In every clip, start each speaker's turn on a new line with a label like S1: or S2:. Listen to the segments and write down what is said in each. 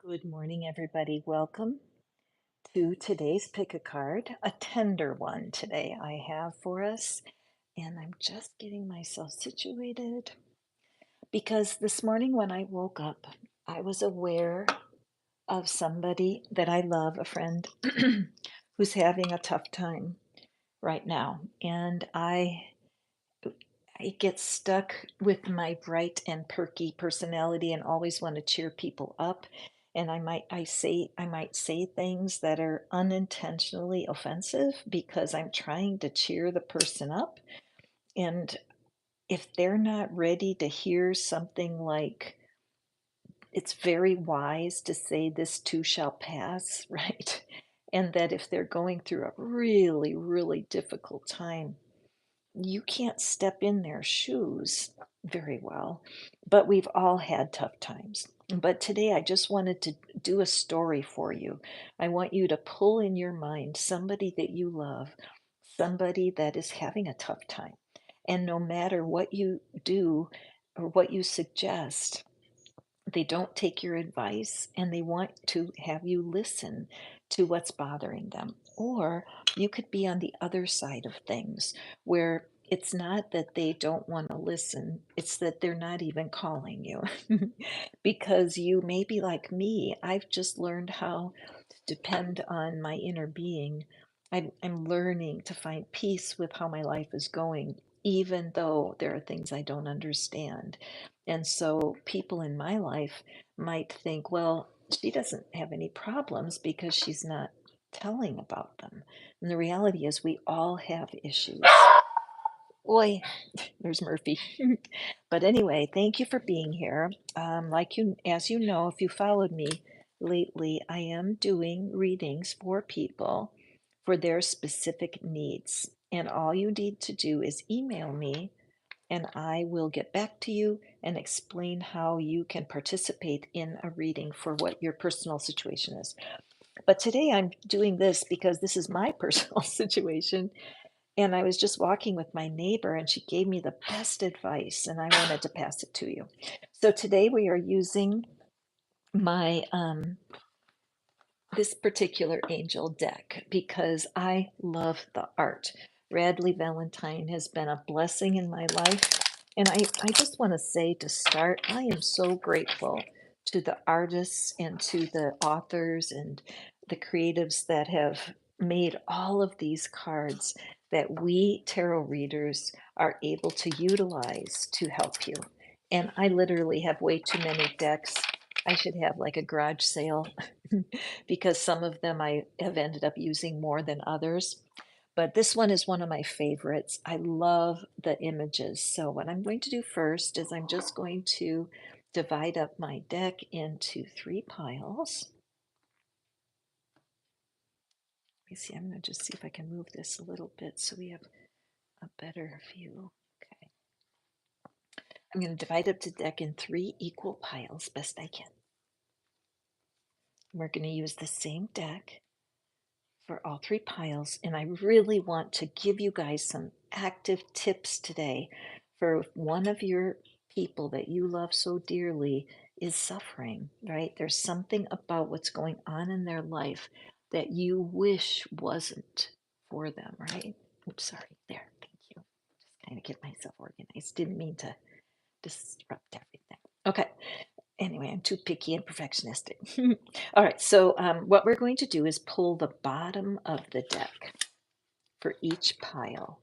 S1: Good morning, everybody. Welcome to today's pick a card, a tender one today I have for us. And I'm just getting myself situated because this morning when I woke up, I was aware of somebody that I love, a friend who's having a tough time right now. And I get stuck with my bright and perky personality and always want to cheer people up. And I might say things that are unintentionally offensive because I'm trying to cheer the person up. And if they're not ready to hear something like, it's very wise to say this too shall pass, right? And that if they're going through a really, really difficult time, you can't step in their shoes very well, but we've all had tough times. But today I just wanted to do a story for you. I want you to pull in your mind somebody that you love, somebody that is having a tough time. And no matter what you do or what you suggest, they don't take your advice and they want to have you listen to what's bothering them. Or you could be on the other side of things where it's not that they don't want to listen, it's that they're not even calling you. Because you may be like me, I've just learned how to depend on my inner being. I'm learning to find peace with how my life is going, even though there are things I don't understand. And so people in my life might think, well, she doesn't have any problems because she's not telling about them. And the reality is, we all have issues. Boy, there's Murphy. But anyway, thank you for being here. As you know, if you followed me lately, I am doing readings for people for their specific needs. And all you need to do is email me and I will get back to you and explain how you can participate in a reading for what your personal situation is. But today I'm doing this because this is my personal situation. And I was just walking with my neighbor and she gave me the best advice and I wanted to pass it to you. So today we are using my this particular angel deck because I love the art. Radley Valentine has been a blessing in my life. And I just want to say to start, I am so grateful to the artists and to the authors and the creatives that have made all of these cards that we tarot readers are able to utilize to help you. And I literally have way too many decks. I should have like a garage sale because some of them I have ended up using more than others. But this one is one of my favorites. I love the images. So what I'm going to do first is I'm just going to divide up my deck into 3 piles. Let me see, I'm going to just see if I can move this a little bit so we have a better view. Okay. I'm going to divide up the deck in 3 equal piles, best I can. We're going to use the same deck for all 3 piles, and I really want to give you guys some active tips today for one of your people that you love so dearly is suffering, right? There's something about what's going on in their life that you wish wasn't for them, right? Oops, sorry. There, thank you. Just kind of get myself organized. Didn't mean to disrupt everything. Okay. Anyway, I'm too picky and perfectionistic. All right, so what we're going to do is pull the bottom of the deck for each pile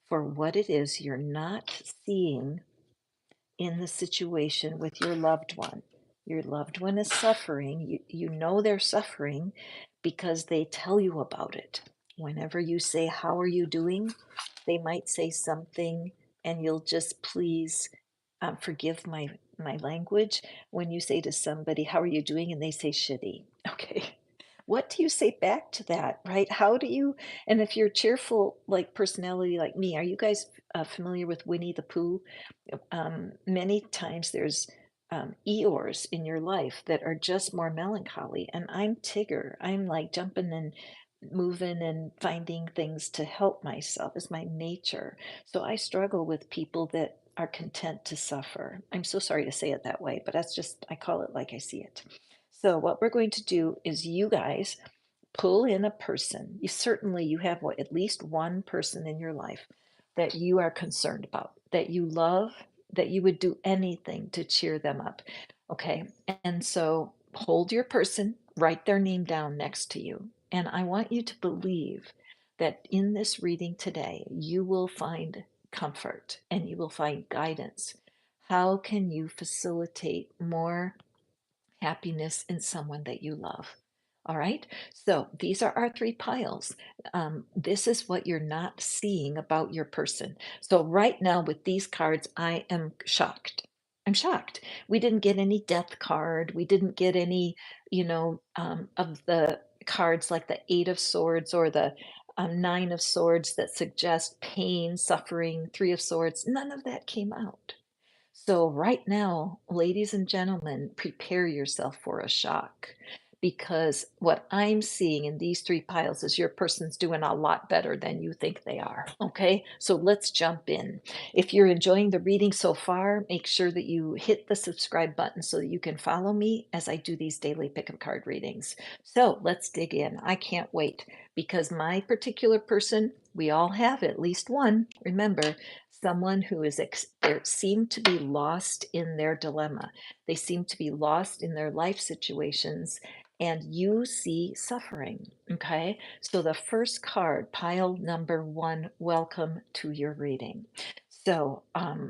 S1: for what it is you're not seeing in the situation with your loved one. Your loved one is suffering. You know they're suffering because they tell you about it. Whenever you say, "How are you doing?" they might say something, and you'll just please forgive my language when you say to somebody, "How are you doing?" and they say shitty. Okay. What do you say back to that, right? How do you, and if you're cheerful, like personality like me, are you guys familiar with Winnie the Pooh? Many times there's Eeyores in your life that are just more melancholy, and I'm Tigger. I'm like jumping and moving and finding things to help myself is my nature. So I struggle with people that are content to suffer. I'm so sorry to say it that way, but that's just, I call it like I see it. So what we're going to do is you guys pull in a person. You have what, at least one person in your life that you are concerned about, that you love, that you would do anything to cheer them up. Okay. And so hold your person, write their name down next to you. And I want you to believe that in this reading today, you will find comfort and you will find guidance. How can you facilitate more happiness in someone that you love? All right. So these are our three piles. This is what you're not seeing about your person. So right now with these cards, I am shocked. I'm shocked. We didn't get any death card. We didn't get any, of the cards like the Eight of Swords or the Nine of Swords that suggest pain, suffering, Three of Swords. None of that came out. So, right now, ladies and gentlemen, prepare yourself for a shock because what I'm seeing in these three piles is your person's doing a lot better than you think they are. Okay, so let's jump in. If you're enjoying the reading so far, make sure that you hit the subscribe button so that you can follow me as I do these daily pick a card readings. So, let's dig in. I can't wait because my particular person, we all have at least one. Remember, someone who they seem to be lost in their dilemma. They seem to be lost in their life situations, and you see suffering. Okay, so the first card, pile number one, welcome to your reading. So,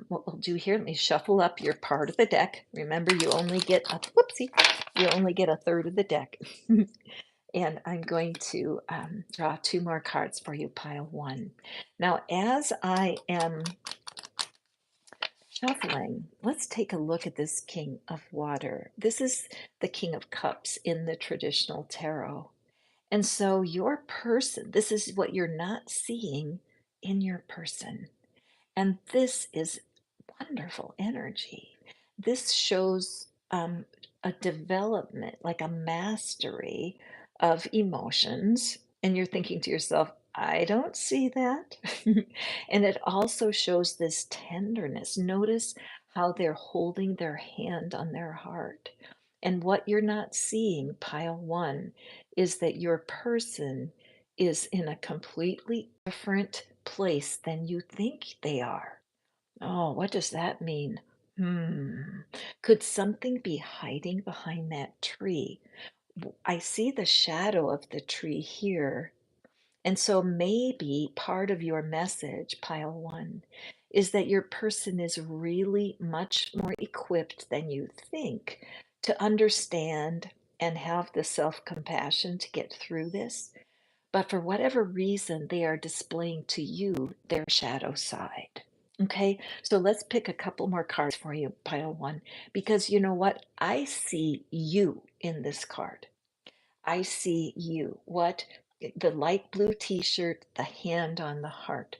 S1: what we'll do here, let me shuffle up your part of the deck. Remember, you only get a whoopsie, you only get a third of the deck. And I'm going to draw two more cards for you, pile one. Now, as I am shuffling, let's take a look at this King of Water. This is the King of Cups in the traditional tarot. And so your person, this is what you're not seeing in your person. And this is wonderful energy. This shows a development, like a mastery of emotions. And you're thinking to yourself, I don't see that. And it also shows this tenderness. Notice how they're holding their hand on their heart. And what you're not seeing, pile one, is that your person is in a completely different place than you think they are. Oh, what does that mean? Hmm. Could something be hiding behind that tree? I see the shadow of the tree here. And so maybe part of your message, pile one, is that your person is really much more equipped than you think to understand and have the self compassion to get through this. But for whatever reason, they are displaying to you their shadow side. Okay, so let's pick a couple more cards for you, pile one, because you know what? I see you in this card. I see you. What? The light blue t shirt, the hand on the heart.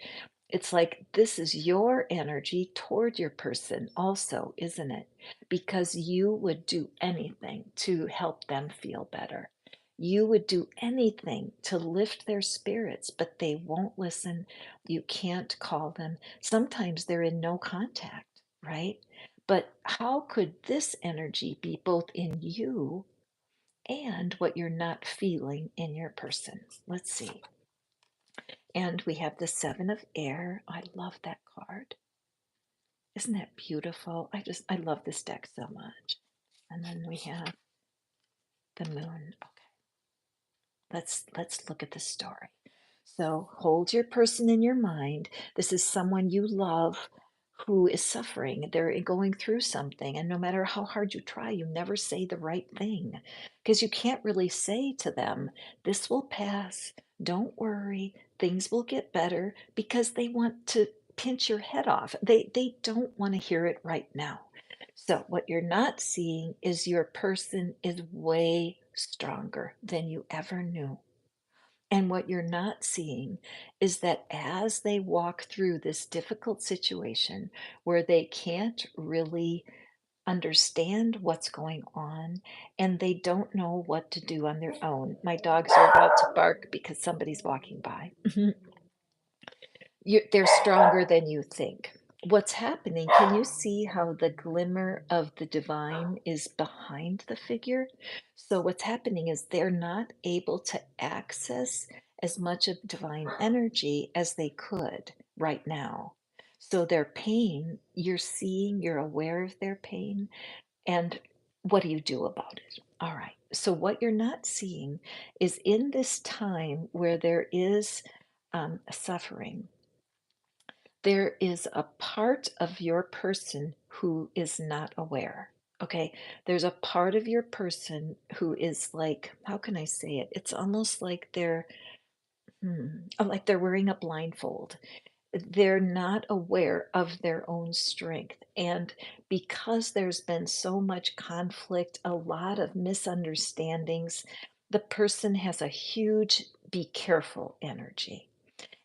S1: It's like this is your energy toward your person, also, isn't it? Because you would do anything to help them feel better. You would do anything to lift their spirits, but they won't listen. You can't call them. Sometimes they're in no contact, right? But how could this energy be both in you and what you're not feeling in your person? Let's see. And we have the Seven of Air. I love that card. Isn't that beautiful? I love this deck so much. And then we have the Moon. Okay, let's look at the story. So hold your person in your mind. This is someone you love who is suffering. They're going through something. And no matter how hard you try, you never say the right thing because you can't really say to them, this will pass. Don't worry. Things will get better because they want to pinch your head off. They don't want to hear it right now. So what you're not seeing is your person is way stronger than you ever knew. And what you're not seeing is that as they walk through this difficult situation where they can't really understand what's going on and they don't know what to do on their own. My dogs are about to bark because somebody's walking by. They're stronger than you think. what's happening, can you see how the glimmer of the divine is behind the figure? So what's happening is they're not able to access as much of divine energy as they could right now. So their pain, you're seeing, you're aware of their pain, and what do you do about it? All right. So what you're not seeing is in this time where there is suffering, there is a part of your person who is not aware. Okay. There's a part of your person who is like, how can I say it? It's almost like like they're wearing a blindfold. They're not aware of their own strength. And because there's been so much conflict, a lot of misunderstandings, the person has a huge be careful energy.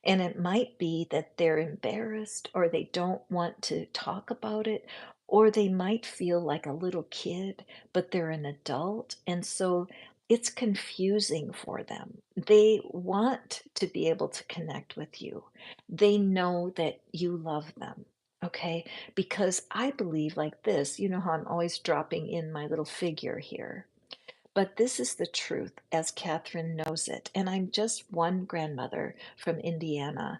S1: And it might be that they're embarrassed or they don't want to talk about it, or they might feel like a little kid, but they're an adult. And so it's confusing for them. They want to be able to connect with you. They know that you love them. Okay. Because I believe like this, you know how I'm always dropping in my little figure here. But this is the truth as Catherine knows it. And I'm just one grandmother from Indiana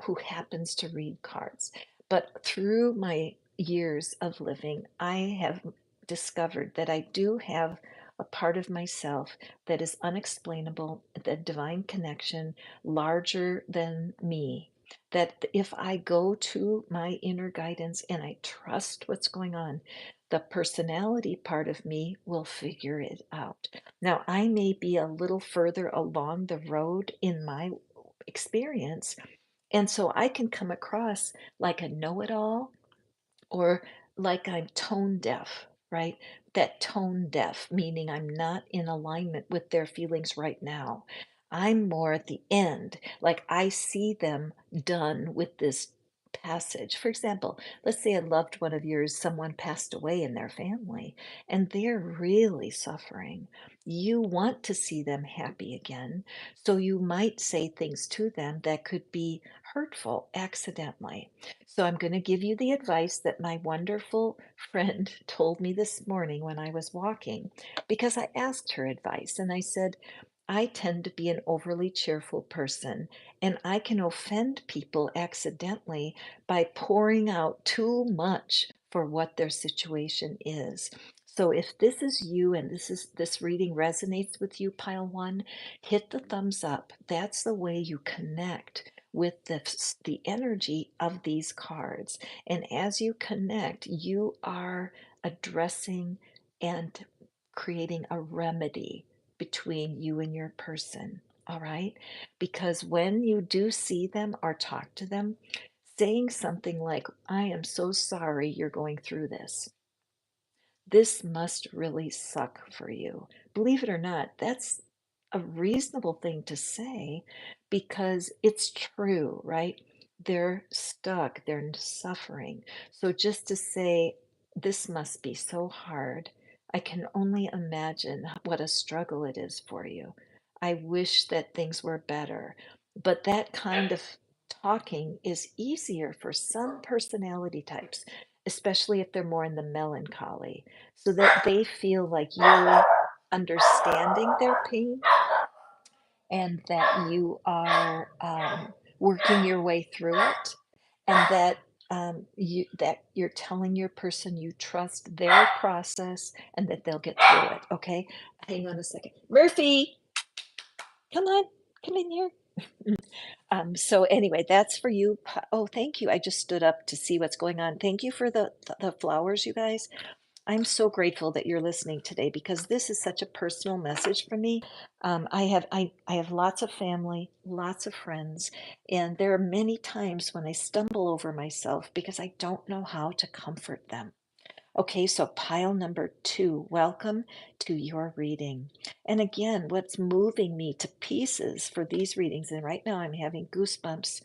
S1: who happens to read cards. But through my years of living, I have discovered that I do have a part of myself that is unexplainable, the divine connection larger than me. That if I go to my inner guidance and I trust what's going on, the personality part of me will figure it out. Now, I may be a little further along the road in my experience, and so I can come across like a know it all or like I'm tone deaf, right? That tone deaf, meaning I'm not in alignment with their feelings right now. I'm more at the end, like I see them done with this passage. For example, let's say a loved one of yours, someone passed away in their family, and they're really suffering. You want to see them happy again, so you might say things to them that could be hurtful accidentally. So I'm going to give you the advice that my wonderful friend told me this morning when I was walking, because I asked her advice and I said, I tend to be an overly cheerful person and I can offend people accidentally by pouring out too much for what their situation is. So if this is you and this reading resonates with you, pile one, hit the thumbs up. That's the way you connect with the energy of these cards. And as you connect, you are addressing and creating a remedy between you and your person. All right? Because when you do see them or talk to them, saying something like, I am so sorry you're going through this. This must really suck for you. Believe it or not, that's a reasonable thing to say because it's true, right? They're stuck, they're suffering. So just to say, this must be so hard. I can only imagine what a struggle it is for you. I wish that things were better. But that kind of talking is easier for some personality types, especially if they're more in the melancholy, so that they feel like you're understanding their pain and that you are working your way through it, and that you're telling your person you trust their process and that they'll get through it. Okay, hang on a second, Murphy, come on, come in here. So anyway, that's for you. Oh, thank you. I just stood up to see what's going on. Thank you for the flowers, you guys. I'm so grateful that you're listening today because this is such a personal message for me. I have lots of family, lots of friends, and there are many times when I stumble over myself because I don't know how to comfort them. Okay, so pile number two, welcome to your reading. And again, what's moving me to pieces for these readings, and right now I'm having goosebumps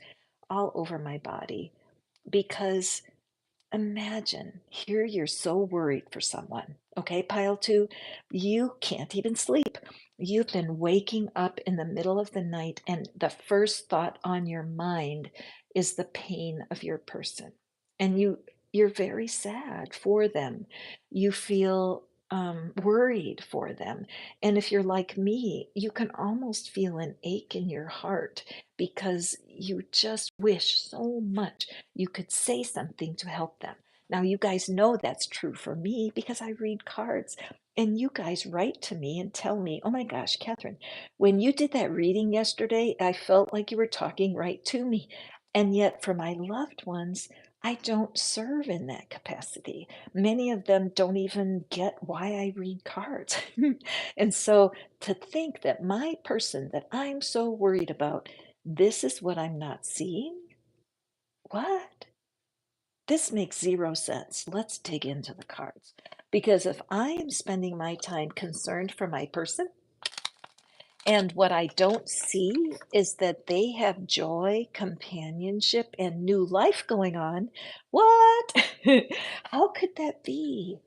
S1: all over my body because imagine here you're so worried for someone. Okay, pile two, you can't even sleep. You've been waking up in the middle of the night, and the first thought on your mind is the pain of your person. and you're very sad for them. You feel worried for them. And if you're like me, you can almost feel an ache in your heart because you just wish so much you could say something to help them. Now, you guys know that's true for me because I read cards. And you guys write to me and tell me, oh my gosh, Catherine, when you did that reading yesterday, I felt like you were talking right to me. And yet, for my loved ones, I don't serve in that capacity. Many of them don't even get why I read cards. And so to think that my person that I'm so worried about, this is what I'm not seeing? What? This makes zero sense. Let's dig into the cards. Because if I am spending my time concerned for my person, and what I don't see is that they have joy, companionship, and new life going on. What? How could that be?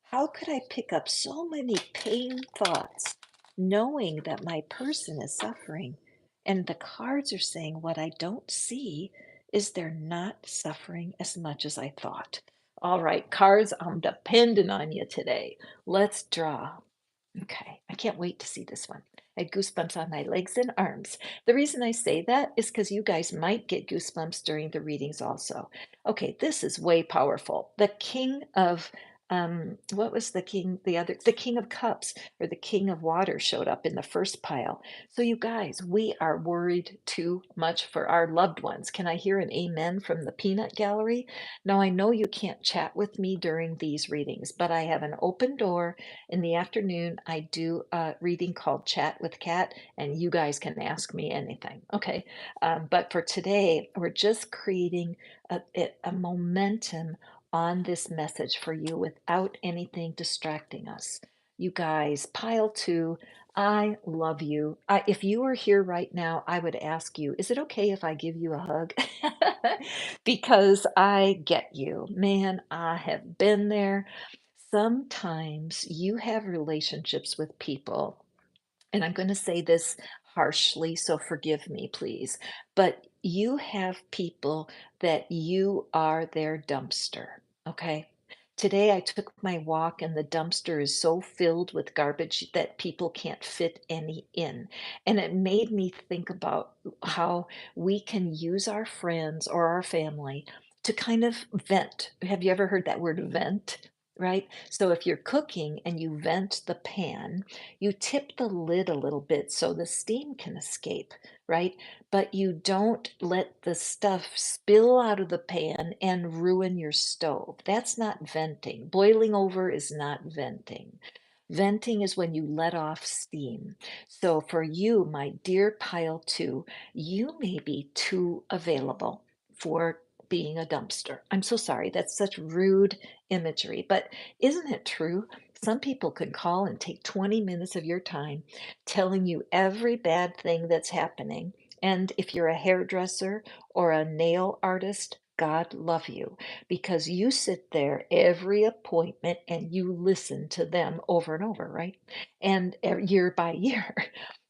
S1: How could I pick up so many pain thoughts knowing that my person is suffering? And the cards are saying what I don't see is they're not suffering as much as I thought. All right, cards, I'm depending on you today. Let's draw. Okay, I can't wait to see this one. I had goosebumps on my legs and arms. The reason I say that is because you guys might get goosebumps during the readings also. Okay, this is way powerful. The King of what was the king, the King of Cups or the King of Water showed up in the first pile. So you guys, we are worried too much for our loved ones. Can I hear an amen from the peanut gallery? Now I know you can't chat with me during these readings, but I have an open door in the afternoon. I do a reading called Chat with Kat, and you guys can ask me anything. Okay. But for today, we're just creating a momentum on this message for you without anything distracting us. You guys, pile two. I love you. If you were here right now, I would ask you, is it okay if I give you a hug? Because I get you. Man, I have been there. Sometimes you have relationships with people, and I'm going to say this harshly, so forgive me, please, but you have people that you are their dumpster, okay? Today I took my walk and the dumpster is so filled with garbage that people can't fit any in. And it made me think about how we can use our friends or our family to kind of vent. Have you ever heard that word vent? Right? So if you're cooking and you vent the pan, you tip the lid a little bit so the steam can escape, right? But you don't let the stuff spill out of the pan and ruin your stove. That's not venting. Boiling over is not venting. Venting is when you let off steam. So for you, my dear pile two, you may be too available for being a dumpster. I'm so sorry. That's such rude imagery, but isn't it true? Some people could call and take 20 minutes of your time telling you every bad thing that's happening. And if you're a hairdresser or a nail artist, God love you because you sit there every appointment and you listen to them over and over, right? And year by year.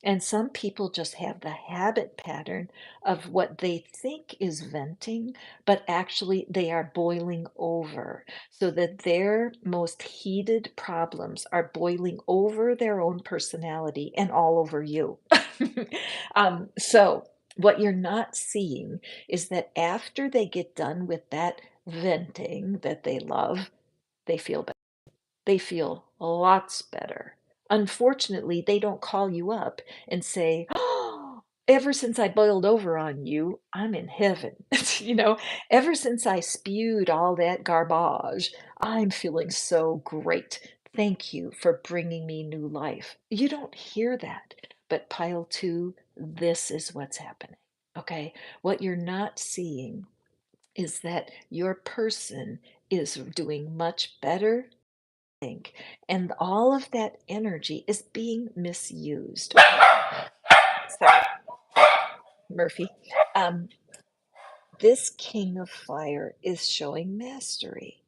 S1: And some people just have the habit pattern of what they think is venting, but actually they are boiling over so that their most heated problems are boiling over their own personality and all over you. So, what you're not seeing is that after they get done with that venting that they love, they feel better. They feel lots better. Unfortunately, they don't call you up and say, "Oh, ever since I boiled over on you, I'm in heaven." You know, ever since I spewed all that garbage, I'm feeling so great. Thank you for bringing me new life. You don't hear that. But pile two, this is what's happening. Okay. What you're not seeing is that your person is doing much better think. And all of that energy is being misused. Sorry, Murphy. Um, this King of Fire is showing mastery.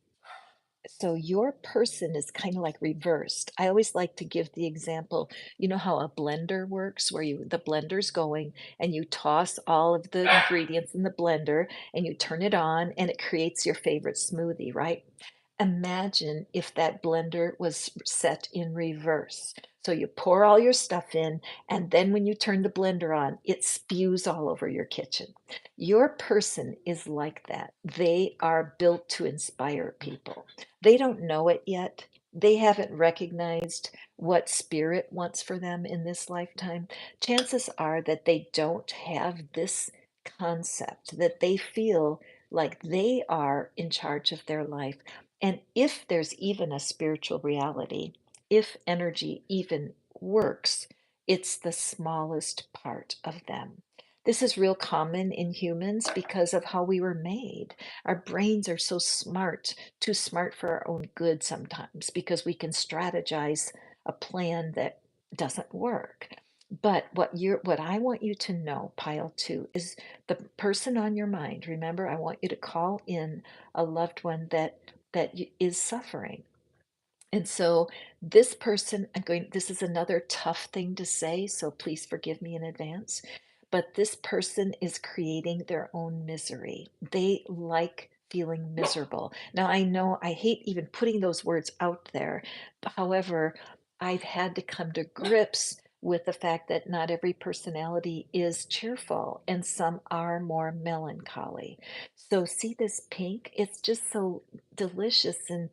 S1: So your person is kind of like reversed. I always like to give the example, you know how a blender works, where the blender's going and you toss all of the ingredients in the blender and you turn it on and it creates your favorite smoothie, right? Imagine if that blender was set in reverse. So you pour all your stuff in, and then when you turn the blender on, it spews all over your kitchen. Your person is like that. They are built to inspire people. They don't know it yet. They haven't recognized what spirit wants for them in this lifetime. Chances are that they don't have this concept, that they feel like they are in charge of their life. And if there's even a spiritual reality, if energy even works, it's the smallest part of them. This is real common in humans because of how we were made. Our brains are so smart, too smart for our own good sometimes, because we can strategize a plan that doesn't work. But what I want you to know, pile two, is the person on your mind. Remember, I want you to call in a loved one is suffering. And so this person, this is another tough thing to say, so please forgive me in advance. But this person is creating their own misery. They like feeling miserable. Now, I know I hate even putting those words out there. However, I've had to come to grips with the fact that not every personality is cheerful and some are more melancholy. So, see this pink? It's just so delicious and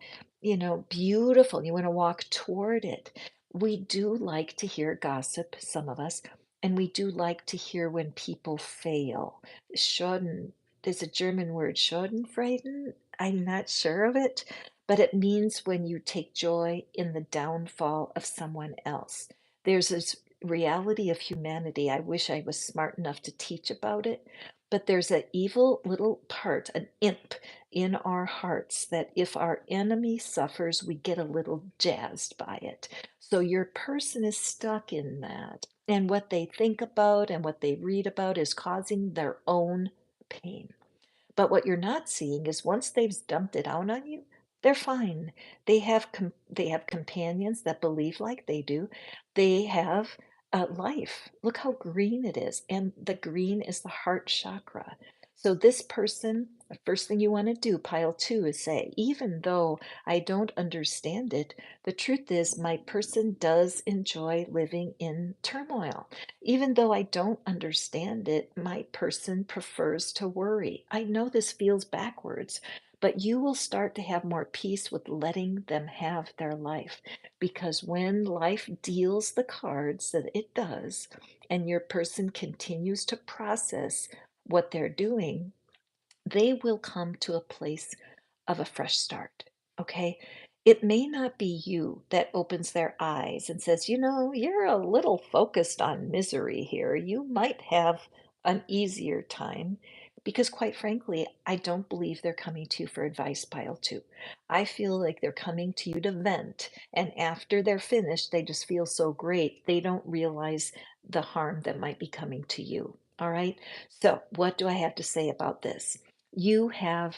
S1: beautiful. You want to walk toward it. We do like to hear gossip, some of us, and we do like to hear when people fail. Schaden, there's a German word, Schadenfreude. I'm not sure of it, but it means when you take joy in the downfall of someone else. There's this reality of humanity. I wish I was smart enough to teach about it, but there's an evil little part, an imp in our hearts that if our enemy suffers, we get a little jazzed by it. So your person is stuck in that. And what they think about and what they read about is causing their own pain. But what you're not seeing is once they've dumped it out on you, they're fine. They have companions that believe like they do. They have a life. Look how green it is, and the green is the heart chakra. So this person, the first thing you want to do, pile two, is say, even though I don't understand it, the truth is my person does enjoy living in turmoil. Even though I don't understand it, my person prefers to worry. I know this feels backwards, but you will start to have more peace with letting them have their life. Because when life deals the cards that it does, and your person continues to process what they're doing, they will come to a place of a fresh start. Okay. It may not be you that opens their eyes and says, you're a little focused on misery here. You might have an easier time. Because, quite frankly, I don't believe they're coming to you for advice, pile two. I feel like they're coming to you to vent. And after they're finished, they just feel so great. They don't realize the harm that might be coming to you. All right. So, what do I have to say about this? You have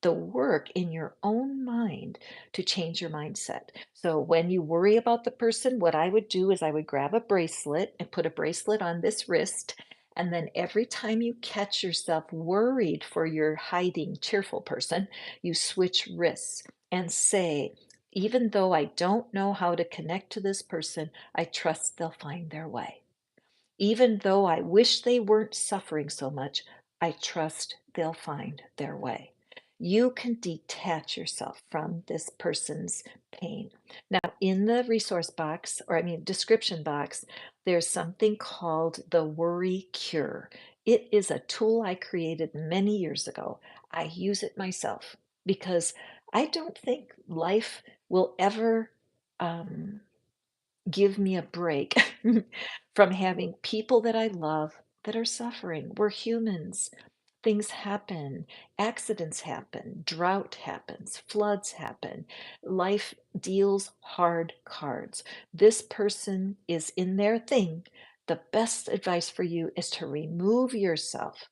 S1: the work in your own mind to change your mindset. So when you worry about the person, what I would do is I would grab a bracelet and put a bracelet on this wrist. And then every time you catch yourself worried for your hiding, cheerful person, you switch wrists and say, even though I don't know how to connect to this person, I trust they'll find their way. Even though I wish they weren't suffering so much, I trust they'll find their way. You can detach yourself from this person's pain. Now, in the resource box, or I mean, description box, there's something called the Worry Cure. It is a tool I created many years ago. I use it myself because I don't think life will ever um, give me a break from having people that I love that are suffering. We're humans. Things happen, accidents happen, drought happens, floods happen. Life deals hard cards. This person is in their thing. The best advice for you is to remove yourself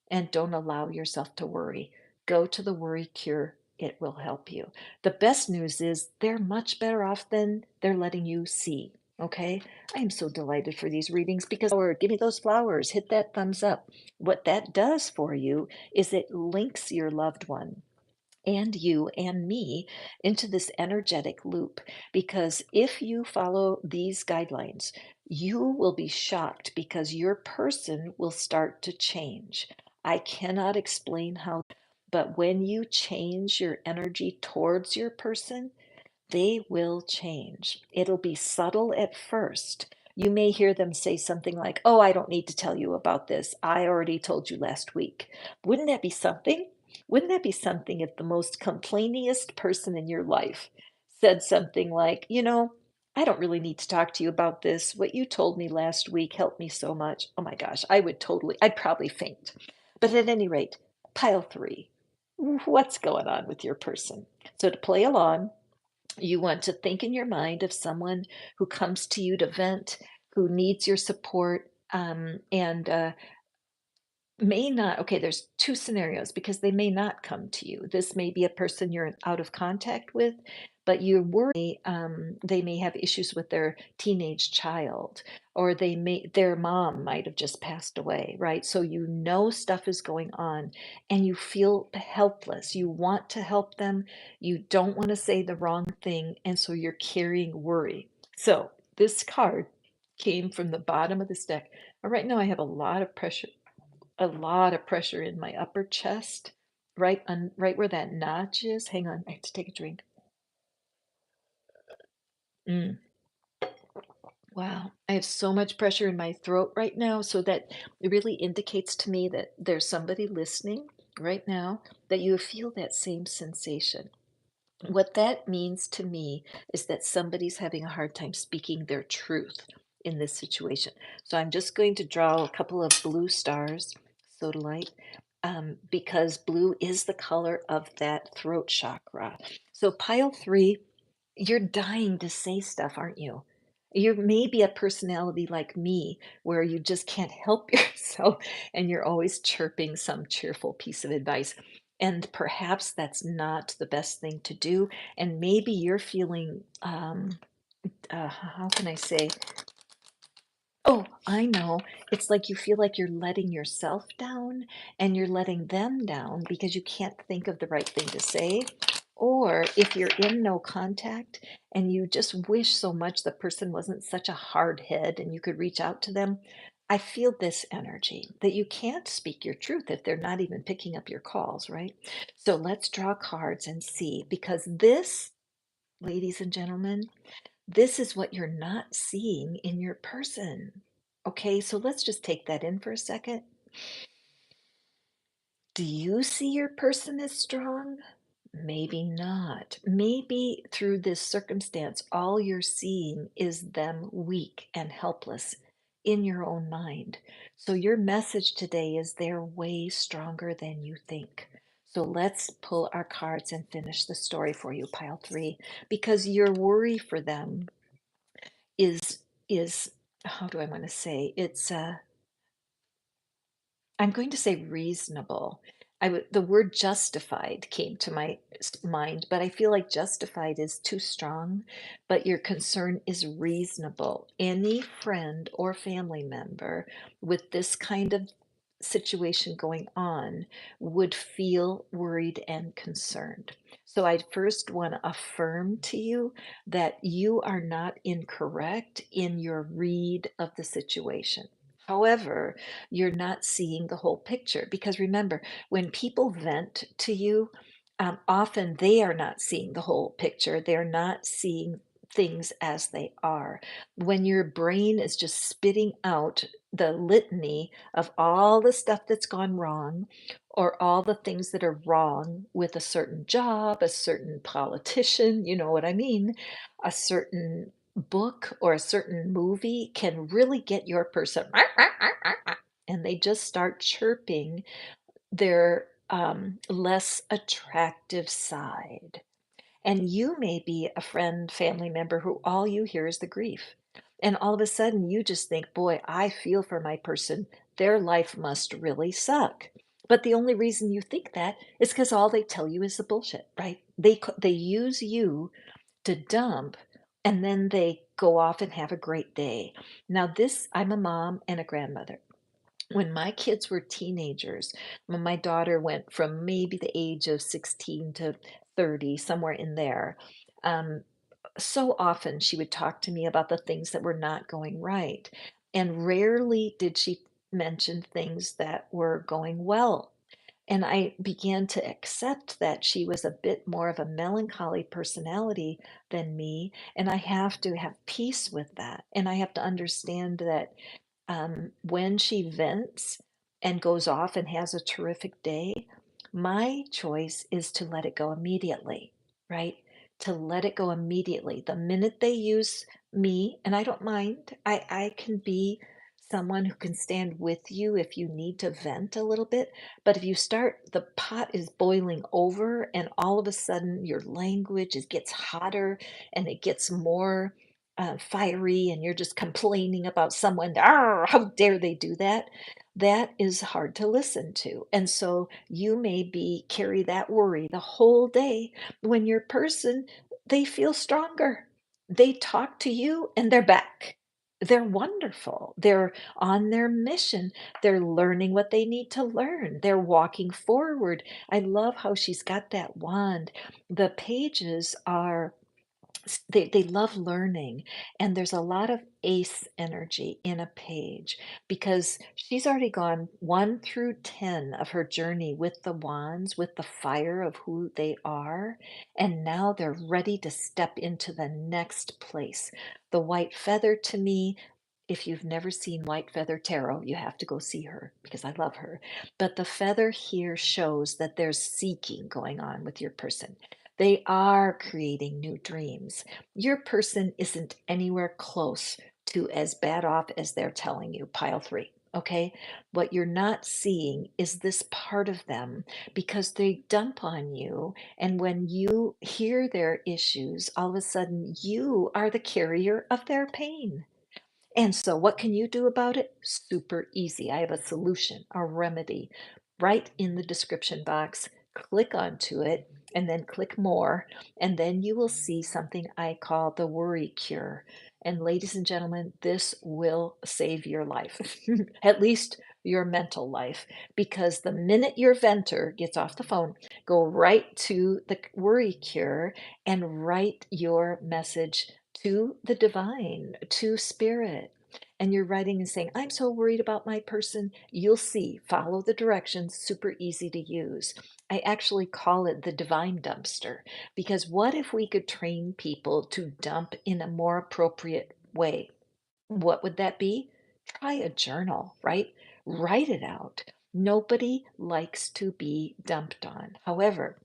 S1: and don't allow yourself to worry. Go to the Worry Cure it will help you. The best news is they're much better off than they're letting you see. Okay. I am so delighted for these readings because, or give me those flowers, hit that thumbs up. What that does for you is it links your loved one and you and me into this energetic loop. Because if you follow these guidelines, you will be shocked because your person will start to change. I cannot explain how, but when you change your energy towards your person, they will change. It'll be subtle at first. You may hear them say something like, "Oh, I don't need to tell you about this. I already told you last week." Wouldn't that be something? Wouldn't that be something if the most complainingest person in your life said something like, "I don't really need to talk to you about this. What you told me last week helped me so much." Oh my gosh, I'd probably faint. But at any rate, pile three. What's going on with your person? So to play along, you want to think in your mind of someone who comes to you to vent, who needs your support, and may not, okay, there's two scenarios because they may not come to you. This may be a person you're out of contact with, but you worry they may have issues with their teenage child, or their mom might have just passed away, right? So stuff is going on and you feel helpless. You want to help them. You don't want to say the wrong thing. And so you're carrying worry. So this card came from the bottom of this deck. Right now I have a lot of pressure in my upper chest, right where that notch is. Hang on, I have to take a drink. Mm, wow, I have so much pressure in my throat right now, so that it really indicates to me that there's somebody listening right now that you feel that same sensation. What that means to me is that somebody's having a hard time speaking their truth in this situation. So I'm just going to draw a couple of blue stars, sodalite, because blue is the color of that throat chakra. So pile three, you're dying to say stuff, aren't you? You may be a personality like me where you just can't help yourself and you're always chirping some cheerful piece of advice. And perhaps that's not the best thing to do. And maybe you're feeling, how can I say, oh, I know. It's like you feel like you're letting yourself down and you're letting them down because you can't think of the right thing to say. Or if you're in no contact and you just wish so much the person wasn't such a hard head and you could reach out to them, I feel this energy that you can't speak your truth if they're not even picking up your calls, right? So let's draw cards and see, because this, ladies and gentlemen, this is what you're not seeing in your person. Okay, so let's just take that in for a second. Do you see your person as strong? Maybe not. Maybe through this circumstance, all you're seeing is them weak and helpless in your own mind. So your message today is they're way stronger than you think. So let's pull our cards and finish the story for you, pile three, because your worry for them is how do I want to say, I'm going to say reasonable. The word justified came to my mind, but I feel like justified is too strong. But your concern is reasonable. Any friend or family member with this kind of situation going on would feel worried and concerned. So I first want to affirm to you that you are not incorrect in your read of the situation. However, you're not seeing the whole picture, because remember, when people vent to you, often they are not seeing the whole picture. They're not seeing things as they are. When your brain is just spitting out the litany of all the stuff that's gone wrong, or all the things that are wrong with a certain job, a certain politician, you know what I mean, a certain book or a certain movie can really get your person, and they just start chirping their less attractive side. And you may be a friend, family member who all you hear is the grief. And all of a sudden you just think, boy, I feel for my person. Their life must really suck. But the only reason you think that is because all they tell you is the bullshit, right? They use you to dump, and then they go off and have a great day. Now this I'm a mom and a grandmother. When my kids were teenagers, when my daughter went from maybe the age of 16 to 30, somewhere in there, um, so often she would talk to me about the things that were not going right. And rarely did she mention things that were going well. And I began to accept that she was a bit more of a melancholy personality than me. And I have to have peace with that. And I have to understand that when she vents and goes off and has a terrific day, my choice is to let it go immediately, right? To let it go immediately. The minute they use me, and I don't mind, I can be someone who can stand with you if you need to vent a little bit. But if you start, the pot is boiling over, and all of a sudden your language gets hotter and it gets more fiery, and you're just complaining about someone, "Arr, how dare they do that?" That is hard to listen to. And so you may be carry that worry the whole day when your person, they feel stronger. They talk to you and they're back. They're wonderful. They're on their mission. They're learning what they need to learn. They're walking forward. I love how she's got that wand. The pages are they love learning, and there's a lot of ace energy in a page because she's already gone 1 through 10 of her journey with the wands, with the fire of who they are, and now they're ready to step into the next place. The white feather, to me, if you've never seen White Feather Tarot, you have to go see her because I love her. But the feather here shows that there's seeking going on with your person. They are creating new dreams. Your person isn't anywhere close to as bad off as they're telling you, pile three. Okay. What you're not seeing is this part of them because they dump on you. And when you hear their issues, all of a sudden you are the carrier of their pain. And so, what can you do about it? Super easy. I have a solution, a remedy right in the description box. Click onto it and then click more, and then you will see something I call the worry cure. And, ladies and gentlemen, this will save your life, at least your mental life, because the minute your venter gets off the phone, go right to the worry cure and write your message to the divine, to spirit. And you're writing and saying, I'm so worried about my person. You'll see, follow the directions, super easy to use. I actually call it the divine dumpster because what if we could train people to dump in a more appropriate way? What would that be? Try a journal, right? Write it out. Nobody likes to be dumped on. However,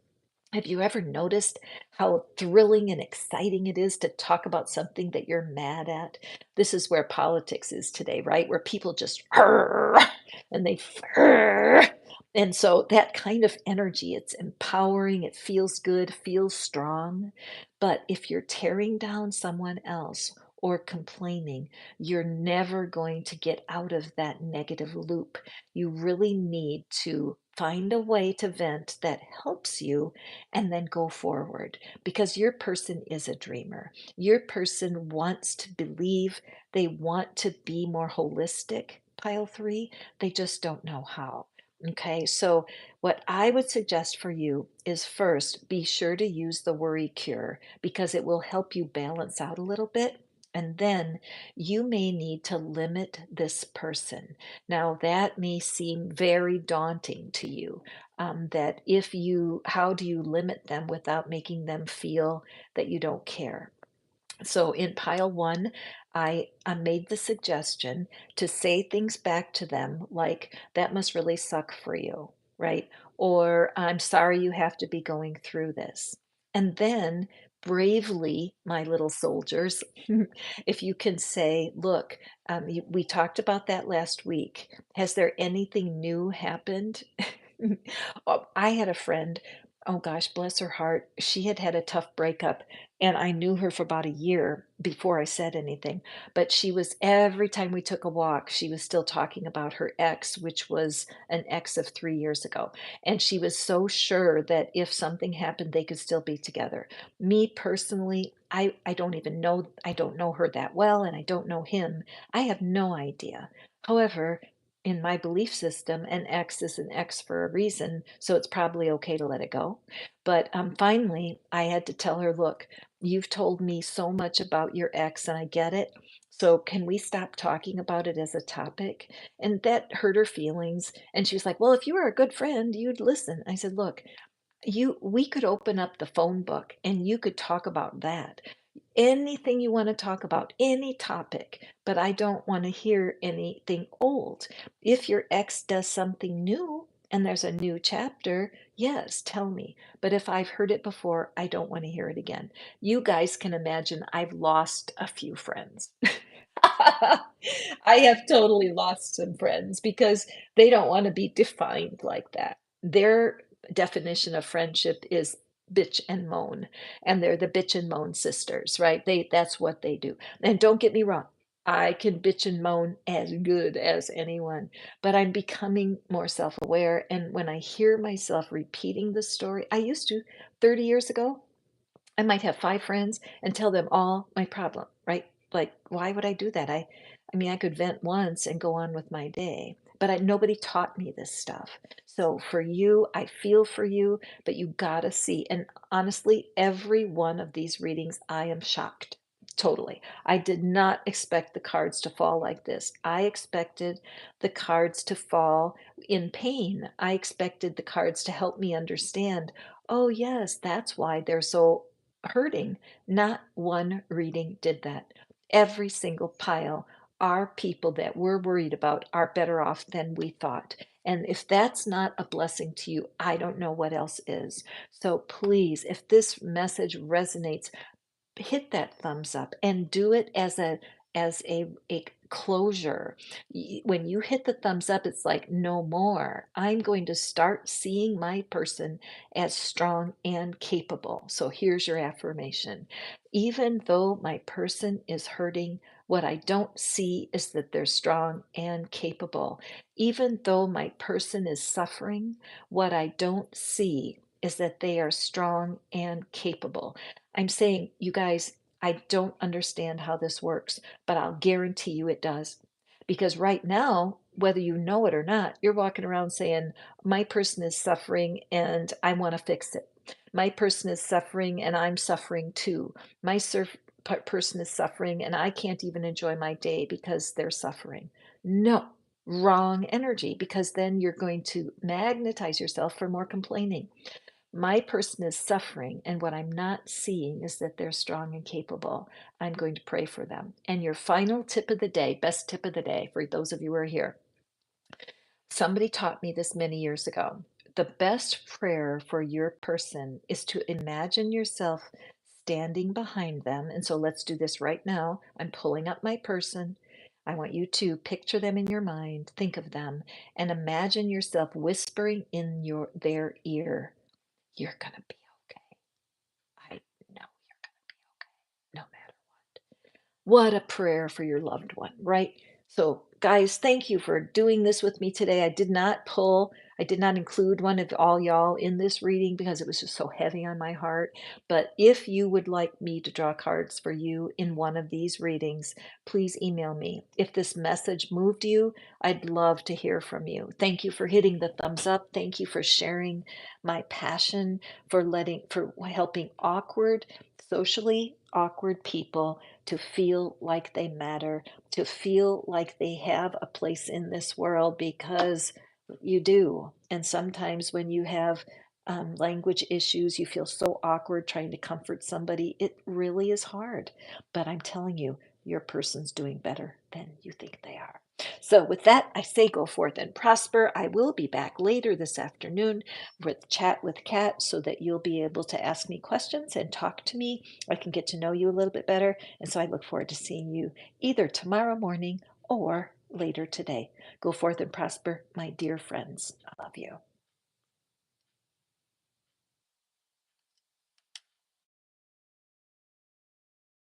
S1: have you ever noticed how thrilling and exciting it is to talk about something that you're mad at? This is where politics is today, right? Where people just "Arr," and they "Arr." And so that kind of energy, it's empowering, it feels good, feels strong. But if you're tearing down someone else or complaining, you're never going to get out of that negative loop. You really need to find a way to vent that helps you and then go forward because your person is a dreamer. Your person wants to believe, they want to be more holistic, pile three, they just don't know how. Okay, so what I would suggest for you is first be sure to use the worry cure because it will help you balance out a little bit. And then you may need to limit this person. Now, that may seem very daunting to you, that if you how do you limit them without making them feel that you don't care? So in pile one, I made the suggestion to say things back to them like, that must really suck for you, right? Or I'm sorry you have to be going through this. And then bravely, my little soldiers, if you can say, look, we talked about that last week. Has there anything new happened? I had a friend, oh gosh, bless her heart. She had had a tough breakup And I knew her for about a year before I said anything, but she was every time we took a walk, she was still talking about her ex, which was an ex of 3 years ago, and she was so sure that if something happened, they could still be together. Me personally, I don't even know I don't know her that well, and I don't know him. I have no idea. However, in my belief system, an ex is an ex for a reason, so it's probably okay to let it go. But, finally, I had to tell her, "Look, you've told me so much about your ex, and I get it. So can we stop talking about it as a topic?" And that hurt her feelings. And she was like, "Well, if you were a good friend, you'd listen." I said, "Look, we could open up the phone book and you could talk about that. Anything you want to talk about, any topic, but I don't want to hear anything old. If your ex does something new and there's a new chapter, yes, tell me. But if I've heard it before, I don't want to hear it again." You guys can imagine I've lost a few friends. I have totally lost some friends because they don't want to be defined like that. Their definition of friendship is bitch and moan, and they're the bitch and moan sisters, right? That's what they do. And don't get me wrong, I can bitch and moan as good as anyone, but I'm becoming more self-aware, and when I hear myself repeating the story, I used to 30 years ago, I might have 5 friends and tell them all my problem, right? Like, why would I do that? I mean, I could vent once and go on with my day, but nobody taught me this stuff. So for you, I feel for you, but you gotta see. And honestly, every one of these readings, I am shocked. Totally. I did not expect the cards to fall like this. I expected the cards to fall in pain. I expected the cards to help me understand, oh, yes, that's why they're so hurting. Not one reading did that. Every single pile are people that we're worried about are better off than we thought. And if that's not a blessing to you, I don't know what else is. So please, if this message resonates, hit that thumbs up and do it as a closure. When you hit the thumbs up, it's like no more. I'm going to start seeing my person as strong and capable. So here's your affirmation. Even though my person is hurting, what I don't see is that they're strong and capable. Even though my person is suffering, what I don't see is that they are strong and capable. I'm saying, you guys, I don't understand how this works, but I'll guarantee you it does. Because right now, whether you know it or not, you're walking around saying, my person is suffering and I want to fix it. My person is suffering and I'm suffering too. My person is suffering and I can't even enjoy my day because they're suffering. No, wrong energy, because then you're going to magnetize yourself for more complaining. My person is suffering, and what I'm not seeing is that they're strong and capable. I'm going to pray for them. And your final tip of the day, best tip of the day for those of you who are here. Somebody taught me this many years ago. The best prayer for your person is to imagine yourself standing behind them. And so let's do this right now. I'm pulling up my person. I want you to picture them in your mind, think of them, and imagine yourself whispering in their ear, "You're gonna be okay. I know you're gonna be okay, no matter what." What a prayer for your loved one, right? So, guys, thank you for doing this with me today. I did not include one of all y'all in this reading because it was just so heavy on my heart. But if you would like me to draw cards for you in one of these readings, please email me. If this message moved you, I'd love to hear from you. Thank you for hitting the thumbs up. Thank you for sharing my passion for helping socially awkward people to feel like they matter, to feel like they have a place in this world, because you do. And sometimes when you have language issues, you feel so awkward trying to comfort somebody. It really is hard. But I'm telling you, your person's doing better than you think they are. So, with that, I say go forth and prosper. I will be back later this afternoon with Chat with Kat so that you'll be able to ask me questions and talk to me. I can get to know you a little bit better. And so I look forward to seeing you either tomorrow morning or later today. Go forth and prosper, my dear friends. I love you.